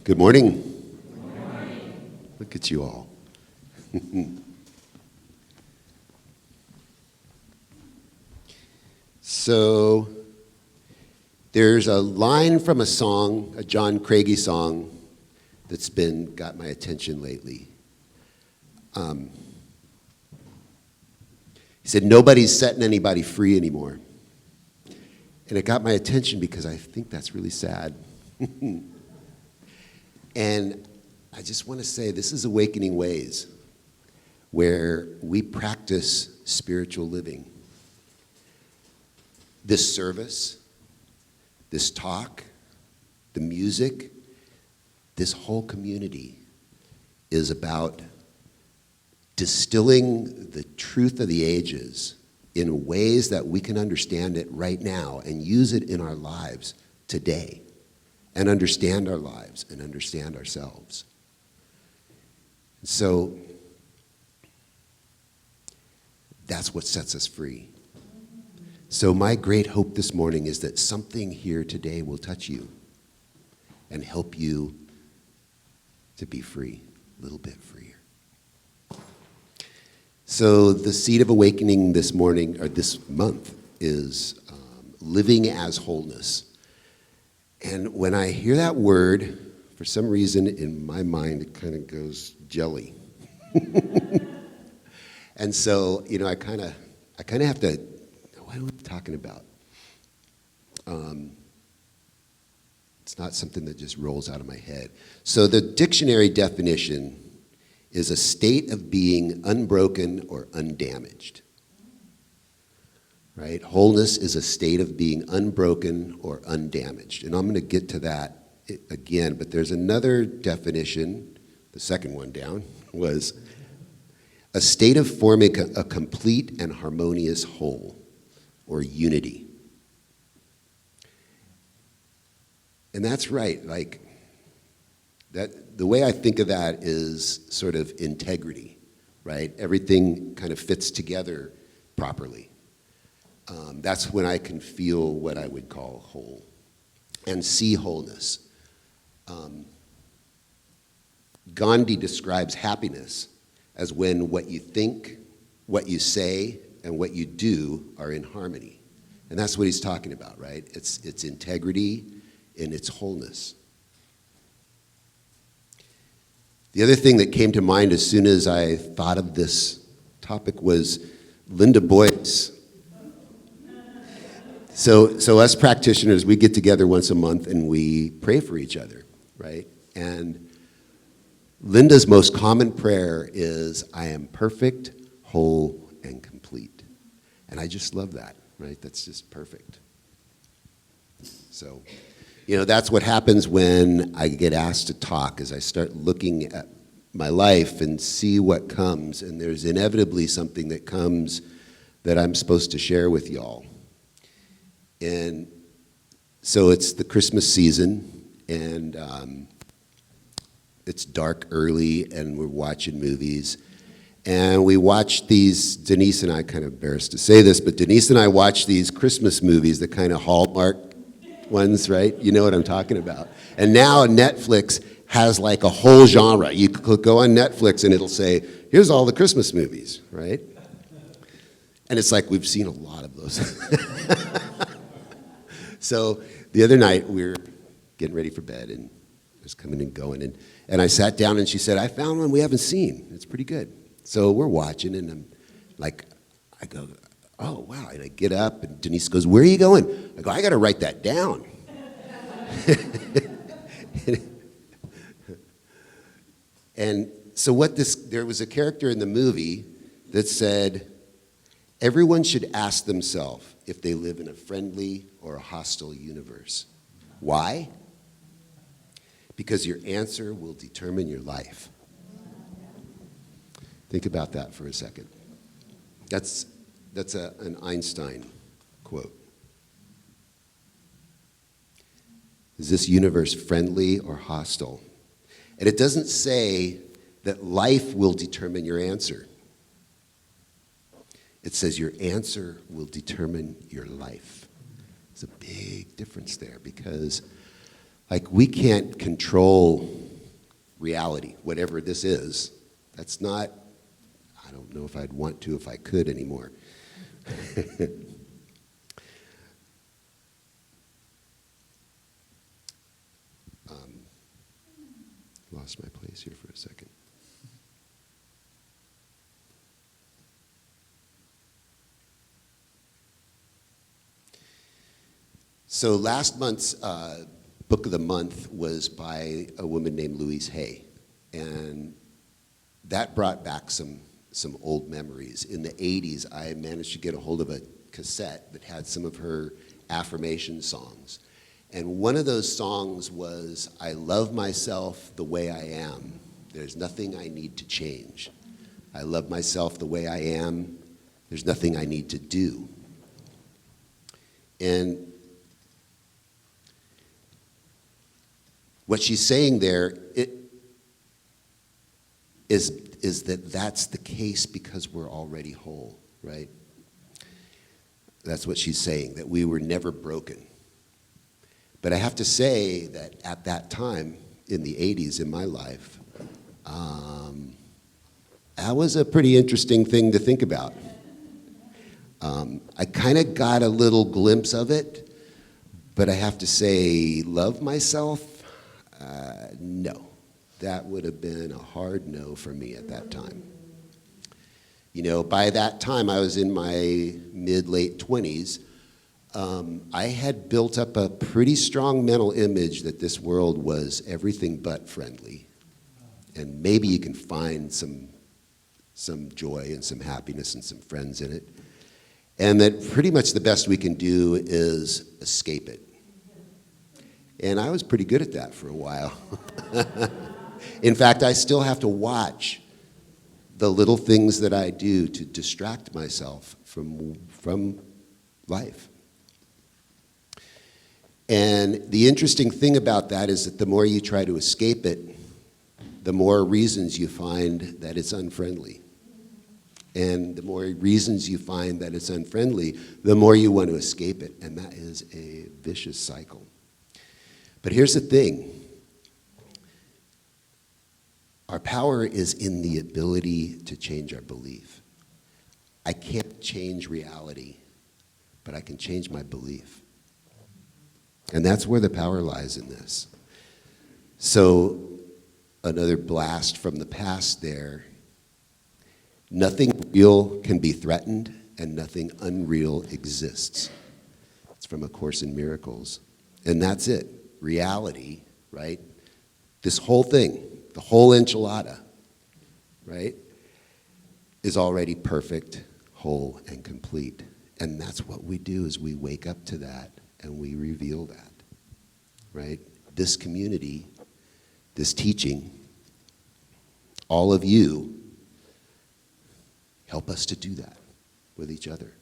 Good morning. Look at you all. So there's a line from a song, a John Craigie song, that's got my attention lately. He said, "Nobody's setting anybody free anymore." And it got my attention because I think that's really sad. And I just want to say this is Awakening Ways, where we practice spiritual living. This service, this talk, the music, this whole community is about distilling the truth of the ages in ways that we can understand it right now and use it in our lives today and understand our lives and understand ourselves. So that's what sets us free. So my great hope this morning is that something here today will touch you and help you to be free, a little bit freer. So the seed of awakening this morning, or this month, is living as wholeness. And when I hear that word, for some reason in my mind it kind of goes jelly. And so, I kind of have to, what are we talking about? It's not something that just rolls out of my head. So the dictionary definition is a state of being unbroken or undamaged. Right? Wholeness is a state of being unbroken or undamaged. And I'm going to get to that again, but there's another definition, the second one down, was a state of forming a complete and harmonious whole or unity. And that's right, like that. The way I think of that is sort of integrity, right? Everything kind of fits together properly. That's when I can feel what I would call whole and see wholeness. Gandhi describes happiness as when what you think, what you say, and what you do are in harmony. And that's what he's talking about, right? It's integrity and its wholeness. The other thing that came to mind as soon as I thought of this topic was Linda Boyce. So us practitioners, we get together once a month and we pray for each other, right? And Linda's most common prayer is, "I am perfect, whole, and complete." And I just love that, right? That's just perfect. So, that's what happens when I get asked to talk, is I start looking at my life and see what comes, and there's inevitably something that comes that I'm supposed to share with y'all. And so it's the Christmas season, and it's dark early, and we're watching movies. And we watch these, Denise and I, kind of embarrassed to say this, but Denise and I watch these Christmas movies, the kind of Hallmark ones, right? You know what I'm talking about. And now Netflix has like a whole genre. You could go on Netflix and it'll say, "Here's all the Christmas movies," right? And it's like we've seen a lot of those. So the other night we were getting ready for bed and it was coming and going. And I sat down and she said, "I found one we haven't seen. It's pretty good." So we're watching and I'm like, I go, "Oh, wow." And I get up and Denise goes, "Where are you going?" I go, "I got to write that down." And so there was a character in the movie that said, everyone should ask themselves if they live in a friendly or a hostile universe. Why? Because your answer will determine your life. Think about that for a second. That's an Einstein quote. Is this universe friendly or hostile? And it doesn't say that life will determine your answer. It says your answer will determine your life. There's a big difference there because Like, we can't control reality, whatever this is. That's not, I don't know if I'd want to if I could anymore. Lost my place here for a second. So last month's book of the month was by a woman named Louise Hay, and that brought back some old memories. In the 80s, I managed to get a hold of a cassette that had some of her affirmation songs. And one of those songs was, I love myself the way I am. There's nothing I need to change. I love myself the way I am. There's nothing I need to do. And what she's saying there is that that's the case because we're already whole, right? That's what she's saying, that we were never broken. But I have to say that at that time, in the 80s in my life, that was a pretty interesting thing to think about. I kind of got a little glimpse of it, but I have to say, love myself? No. That would have been a hard no for me at that time. You know, by that time, I was in my mid-late 20s. I had built up a pretty strong mental image that this world was everything but friendly. And maybe you can find some joy and some happiness and some friends in it. And that pretty much the best we can do is escape it. And I was pretty good at that for a while. In fact, I still have to watch the little things that I do to distract myself from life. And the interesting thing about that is that the more you try to escape it, the more reasons you find that it's unfriendly. And the more reasons you find that it's unfriendly, the more you want to escape it. And that is a vicious cycle. But here's the thing. Our power is in the ability to change our belief. I can't change reality, but I can change my belief. And that's where the power lies in this. So, another blast from the past there. Nothing real can be threatened, and nothing unreal exists. It's from A Course in Miracles. And that's it. Reality, right? This whole thing, the whole enchilada, right, is already perfect, whole, and complete. And that's what we do, is we wake up to that and we reveal that, right? This community, this teaching, all of you help us to do that with each other,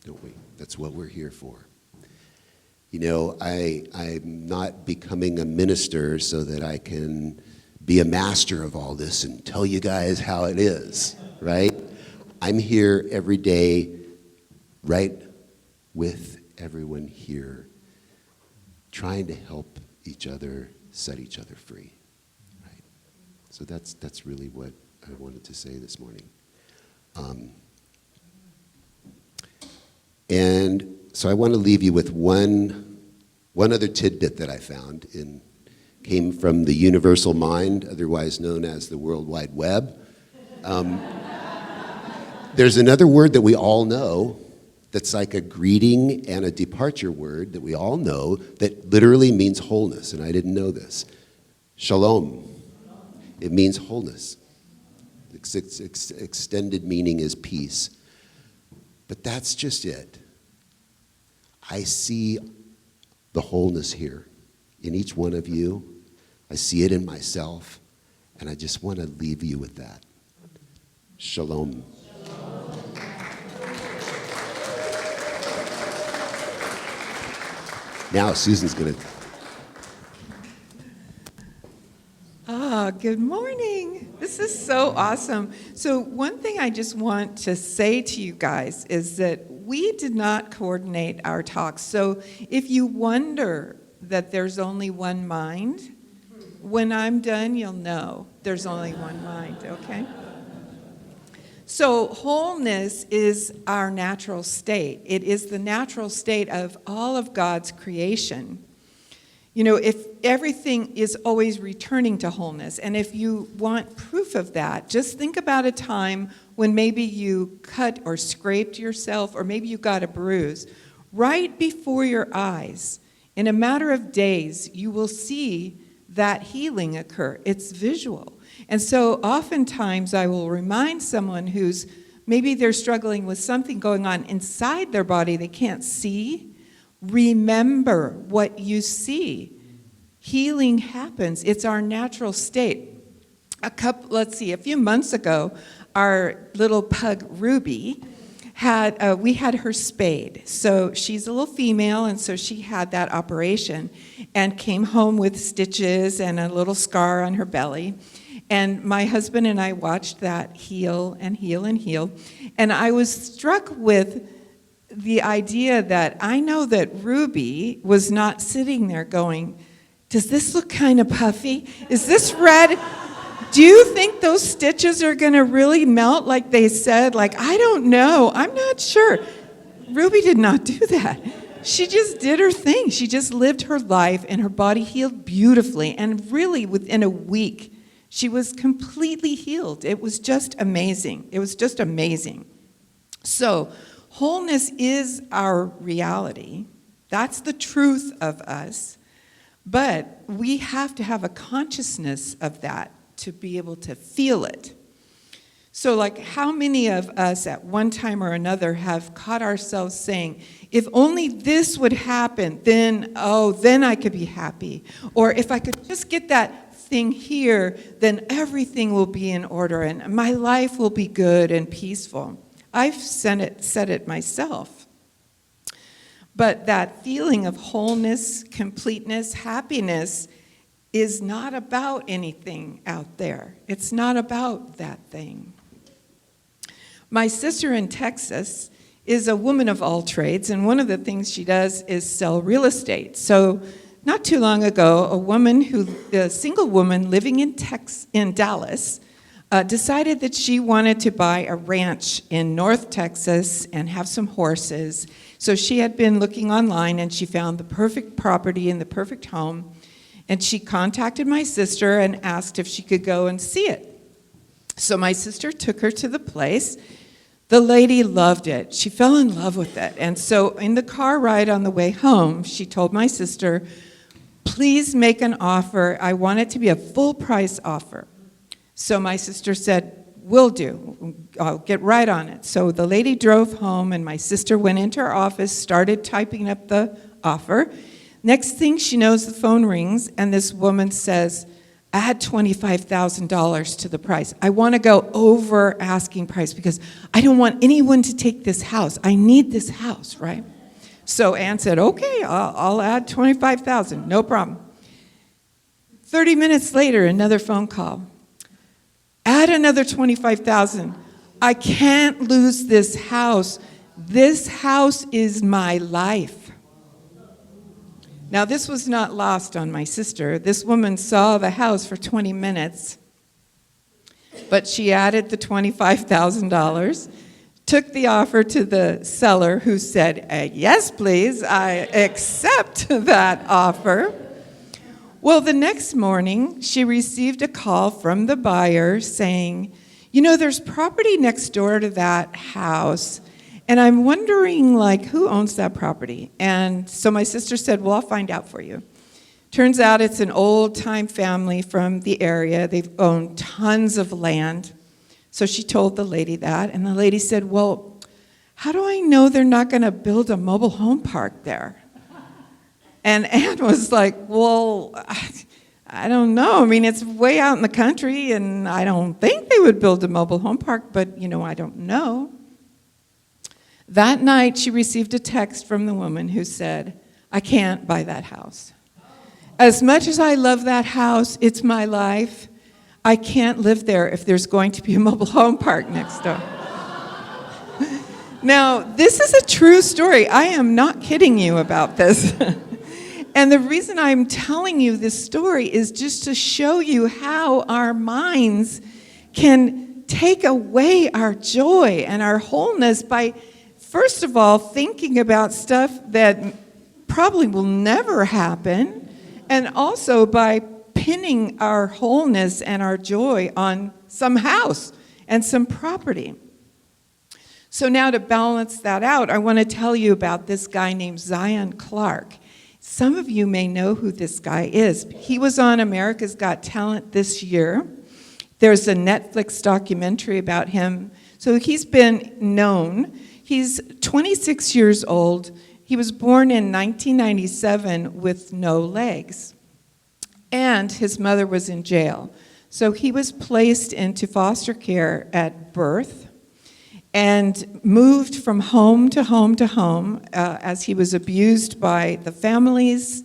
don't we? That's what we're here for. You know, I'm not becoming a minister so that I can be a master of all this and tell you guys how it is, right? I'm here every day, right, with everyone here, trying to help each other set each other free, right? So that's really what I wanted to say this morning. And so I want to leave you with one other tidbit that I found came from the universal mind, otherwise known as the World Wide Web. There's another word that we all know that's like a greeting and a departure word that we all know that literally means wholeness, and I didn't know this. Shalom. It means wholeness. Its extended meaning is peace. But that's just it. I see the wholeness here in each one of you. I see it in myself, and I just want to leave you with that. Shalom. Now Susan's going to... Good morning. This is so awesome. So one thing I just want to say to you guys is that we did not coordinate our talks. So if you wonder that there's only one mind? When I'm done, you'll know there's only one mind, okay? So wholeness is our natural state. It is the natural state of all of God's creation. You know, if everything is always returning to wholeness, and if you want proof of that, just think about a time when maybe you cut or scraped yourself, or maybe you got a bruise. Right before your eyes, in a matter of days, you will see that healing occur. It's visual. And so oftentimes I will remind someone who's maybe they're struggling with something going on inside their body they can't see. Remember what you see. Healing happens. It's our natural state. A few months ago, our little pug Ruby we had her spayed. So she's a little female, and so she had that operation and came home with stitches and a little scar on her belly. And my husband and I watched that heal and heal and heal. And I was struck with the idea that I know that Ruby was not sitting there going, does this look kind of puffy? Is this red? Do you think those stitches are going to really melt like they said? Like, I don't know. I'm not sure. Ruby did not do that. She just did her thing. She just lived her life, and her body healed beautifully. And really, within a week, she was completely healed. It was just amazing. It was just amazing. So, wholeness is our reality. That's the truth of us. But we have to have a consciousness of that to be able to feel it. So like how many of us at one time or another have caught ourselves saying, if only this would happen, then I could be happy. Or if I could just get that thing here, then everything will be in order and my life will be good and peaceful. I've said it myself. But that feeling of wholeness, completeness, happiness is not about anything out there. It's not about that thing. My sister in Texas is a woman of all trades, and one of the things she does is sell real estate. So not too long ago, a single woman living in Dallas, decided that she wanted to buy a ranch in North Texas and have some horses. So she had been looking online, and she found the perfect property and the perfect home. And she contacted my sister and asked if she could go and see it. So my sister took her to the place. The lady loved it. She fell in love with it. And so in the car ride on the way home, she told my sister, please make an offer. I want it to be a full price offer. So my sister said, will do. I'll get right on it. So the lady drove home, and my sister went into her office, started typing up the offer. Next thing she knows, the phone rings, and this woman says, add $25,000 to the price. I want to go over asking price because I don't want anyone to take this house. I need this house, right? So Ann said, okay, I'll add $25,000, no problem. 30 minutes later, another phone call. Add another $25,000. I can't lose this house. This house is my life. Now, this was not lost on my sister. This woman saw the house for 20 minutes, but she added the $25,000, took the offer to the seller, who said, yes, please, I accept that offer. Well, the next morning, she received a call from the buyer saying, there's property next door to that house, and I'm wondering, who owns that property? And so my sister said, well, I'll find out for you. Turns out it's an old-time family from the area. They've owned tons of land. So she told the lady that, and the lady said, well, how do I know they're not going to build a mobile home park there? And Ann was like, well, I don't know. I mean, it's way out in the country, and I don't think they would build a mobile home park, but, I don't know. That night, she received a text from the woman who said, I can't buy that house. As much as I love that house, it's my life, I can't live there if there's going to be a mobile home park next door. Now, this is a true story. I am not kidding you about this. And the reason I'm telling you this story is just to show you how our minds can take away our joy and our wholeness by, first of all, thinking about stuff that probably will never happen, and also by pinning our wholeness and our joy on some house and some property. So now to balance that out, I want to tell you about this guy named Zion Clark. Some of you may know who this guy is. He was on America's Got Talent this year. There's a Netflix documentary about him. So he's been known. He's 26 years old. He was born in 1997 with no legs. And his mother was in jail. So he was placed into foster care at birth and moved from home to home to home as he was abused by the families,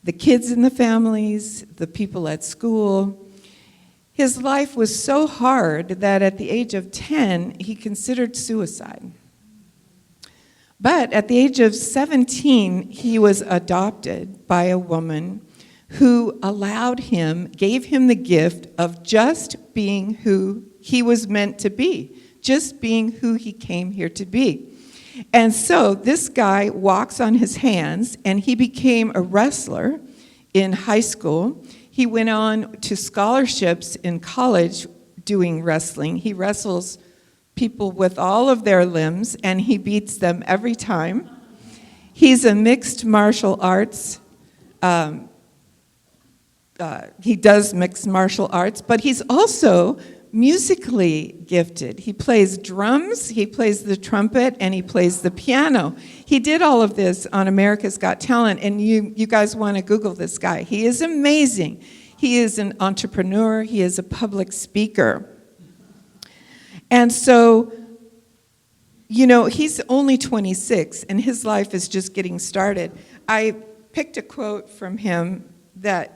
the kids in the families, the people at school. His life was so hard that at the age of 10, he considered suicide. But at the age of 17, he was adopted by a woman who gave him the gift of just being who he was meant to be, just being who he came here to be. And so this guy walks on his hands, and he became a wrestler in high school. He went on to scholarships in college doing wrestling. He wrestles people with all of their limbs, and he beats them every time. He's a mixed martial arts. He does mixed martial arts, but he's also musically gifted. He plays drums, he plays the trumpet, and he plays the piano. He did all of this on America's Got Talent, and you guys want to Google this guy. He is amazing. He is an entrepreneur. He is a public speaker. And so, he's only 26, and his life is just getting started. I picked a quote from him that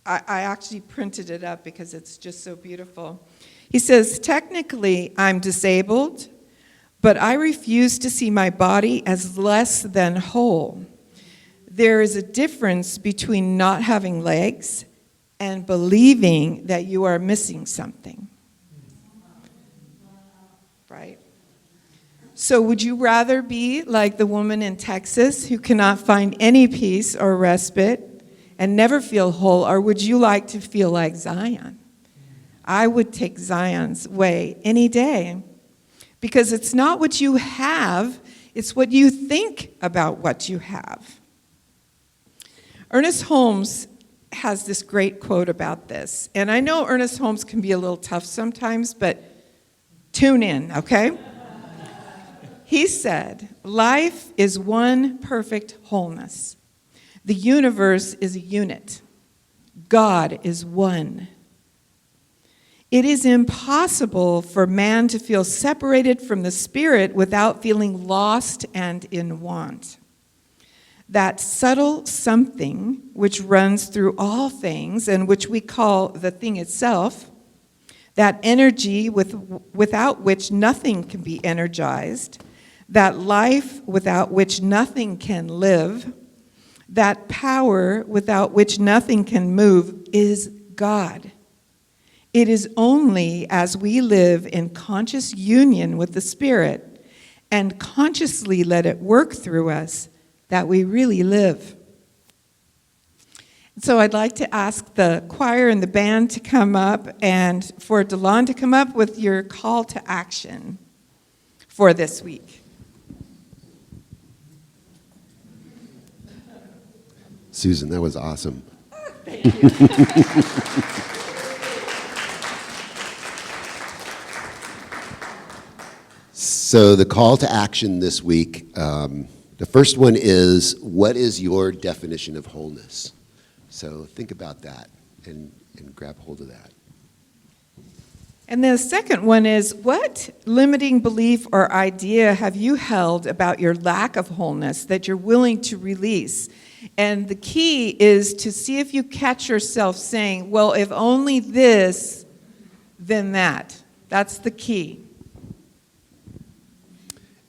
I actually printed it up because it's just so beautiful. He says, "Technically, I'm disabled, but I refuse to see my body as less than whole. There is a difference between not having legs and believing that you are missing something." Right? So would you rather be like the woman in Texas who cannot find any peace or respite and never feel whole, or would you like to feel like Zion? I would take Zion's way any day, because it's not what you have, it's what you think about what you have. Ernest Holmes has this great quote about this, and I know Ernest Holmes can be a little tough sometimes, but tune in, okay? He said, "Life is one perfect wholeness. The universe is a unit. God is one. It is impossible for man to feel separated from the Spirit without feeling lost and in want. That subtle something which runs through all things and which we call the thing itself, that energy without which nothing can be energized, that life without which nothing can live, that power without which nothing can move, is God. It is only as we live in conscious union with the Spirit and consciously let it work through us that we really live." So I'd like to ask the choir and the band to come up, and for Dahlan to come up with your call to action for this week. Susan, that was awesome. Thank you. So the call to action this week, the first one is, what is your definition of wholeness? So think about that and grab hold of that. And the second one is, what limiting belief or idea have you held about your lack of wholeness that you're willing to release? And the key is to see if you catch yourself saying, well, if only this, then that. That's the key.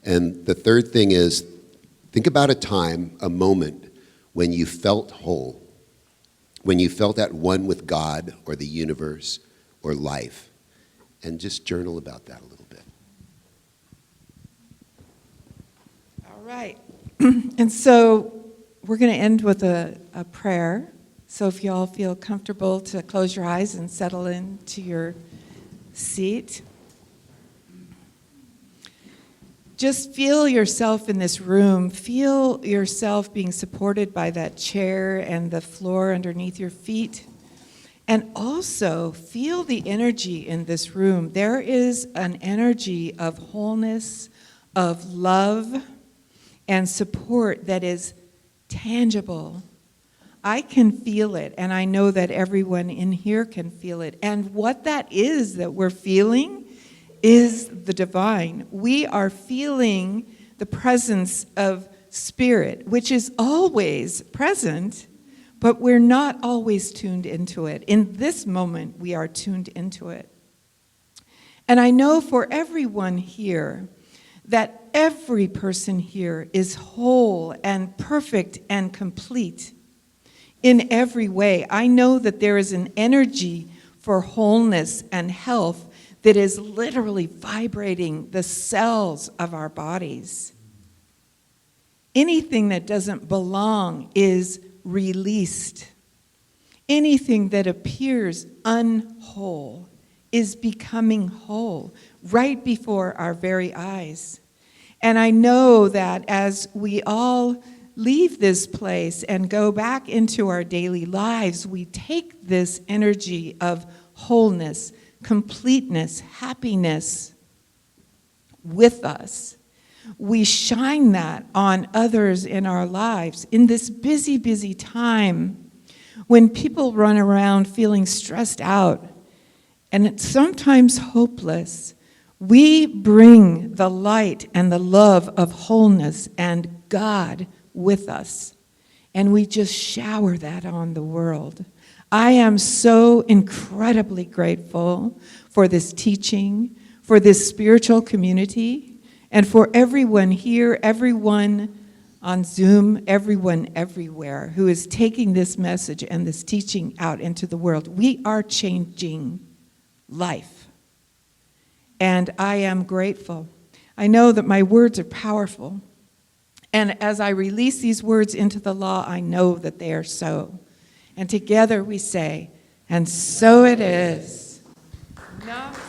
And the third thing is, think about a time, a moment, when you felt whole, when you felt at one with God or the universe or life. And just journal about that a little bit. All right. And so we're going to end with a prayer. So if you all feel comfortable to close your eyes and settle into your seat. Just feel yourself in this room. Feel yourself being supported by that chair and the floor underneath your feet. And also feel the energy in this room. There is an energy of wholeness, of love, and support that is tangible. I can feel it, and I know that everyone in here can feel it. And what that is that we're feeling is the divine. We are feeling the presence of spirit, which is always present, but we're not always tuned into it. In this moment, we are tuned into it. And I know for everyone here that every person here is whole and perfect and complete in every way. I know that there is an energy for wholeness and health that is literally vibrating the cells of our bodies. Anything that doesn't belong is released. Anything that appears unwhole is becoming whole right before our very eyes. And I know that as we all leave this place and go back into our daily lives, we take this energy of wholeness, completeness, happiness with us. We shine that on others in our lives. In this busy, busy time, when people run around feeling stressed out and it's sometimes hopeless, we bring the light and the love of wholeness and God with us. And we just shower that on the world. I am so incredibly grateful for this teaching, for this spiritual community, and for everyone here, everyone on Zoom, everyone everywhere who is taking this message and this teaching out into the world. We are changing life. And I am grateful. I know that my words are powerful. And as I release these words into the law, I know that they are so. And together we say, and so it is. Namaste.